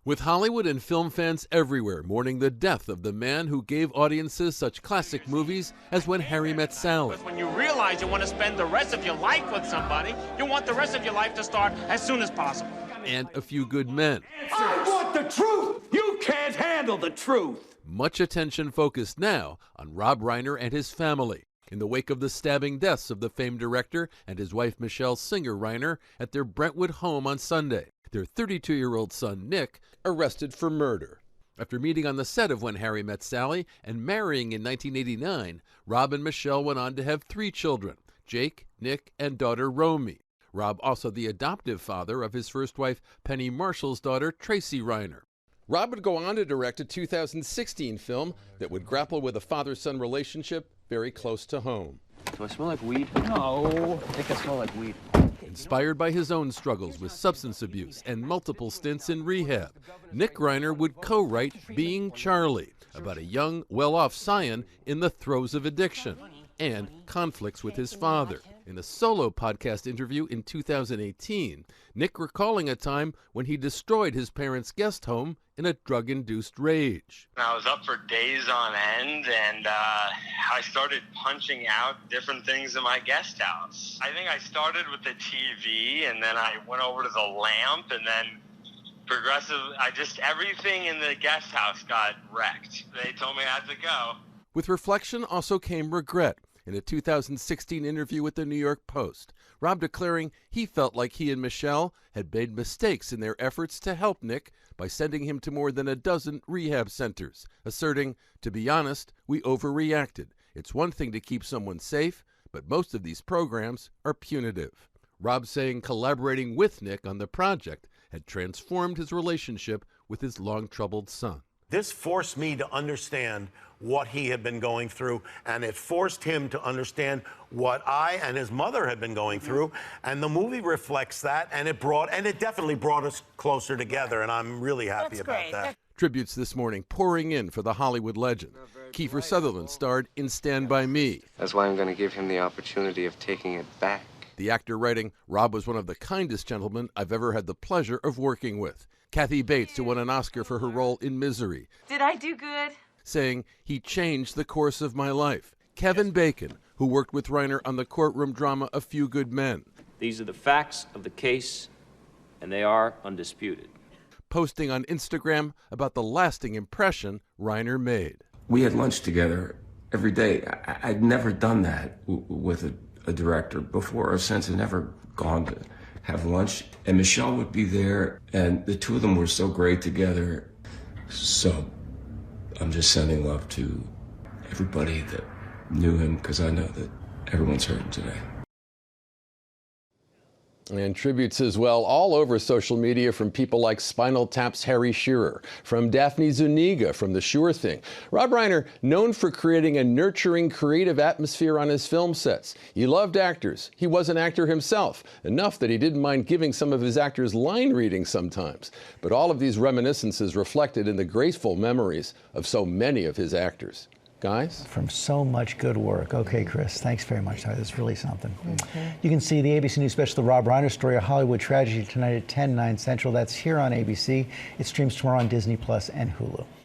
With Hollywood and film fans everywhere mourning the death of the man who gave audiences such classic movies as When Harry Met Sally. When you realize you want to spend the rest of your life with somebody, you want the rest of your life to start as soon as possible. And A Few Good Men. I want the truth! You can't handle the truth! Much attention focused now on Rob Reiner and his family in the wake of the stabbing deaths of the famed director and his wife Michelle Singer Reiner at their Brentwood home on Sunday. Their 32-year-old son, Nick, arrested for murder. After meeting on the set of When Harry Met Sally and marrying in 1989, Rob and Michelle went on to have 3 children, Jake, Nick, and daughter Romy. Rob also the adoptive father of his first wife, Penny Marshall's daughter, Tracy Reiner. Rob would go on to direct a 2016 film that would grapple with a father-son relationship very close to home. Do I smell like weed? No, I think I smell like weed. Inspired by his own struggles with substance abuse and multiple stints in rehab, Nick Reiner would co-write Being Charlie, about a young, well-off scion in the throes of addiction and conflicts with his father. In a solo podcast interview in 2018, Nick recalling a time when he destroyed his parents' guest home in a drug-induced rage. I was up for days on end, and I started punching out different things in my guest house. I think I started with the TV, and then I went over to the lamp, and then everything in the guest house got wrecked. They told me I had to go. With reflection also came regret. In a 2016 interview with the New York Post, Rob declaring he felt like he and Michelle had made mistakes in their efforts to help Nick by sending him to more than a dozen rehab centers, asserting, "To be honest, we overreacted. It's one thing to keep someone safe, but most of these programs are punitive." Rob saying collaborating with Nick on the project had transformed his relationship with his long-troubled son. This forced me to understand what he had been going through, and it forced him to understand what I and his mother had been going through, and the movie reflects that, and it definitely brought us closer together, and I'm really happy about that. Tributes this morning pouring in for the Hollywood legend. Kiefer Sutherland starred in Stand By Me. That's why I'm going to give him the opportunity of taking it back. The actor writing, "Rob was one of the kindest gentlemen I've ever had the pleasure of working with." Kathy Bates, who won an Oscar for her role in Misery. Did I do good? Saying, "He changed the course of my life." Kevin Bacon, who worked with Reiner on the courtroom drama A Few Good Men. These are the facts of the case, and they are undisputed. Posting on Instagram about the lasting impression Reiner made. We had lunch together every day. I'd never done that with a director before or since. I'd never gone to have lunch, and Michelle would be there, and the two of them were so great together. So I'm just sending love to everybody that knew him, because I know that everyone's hurting today. And tributes as well all over social media from people like Spinal Tap's Harry Shearer, from Daphne Zuniga from The Sure Thing. Rob Reiner, known for creating a nurturing, creative atmosphere on his film sets. He loved actors. He was an actor himself, enough that he didn't mind giving some of his actors line reading sometimes. But all of these reminiscences reflected in the graceful memories of so many of his actors. Guys? From so much good work. Okay, Chris, thanks very much. That's really something. You can see the ABC News special, The Rob Reiner Story, A Hollywood Tragedy, tonight at 10, 9 Central. That's here on ABC. It streams tomorrow on Disney Plus and Hulu.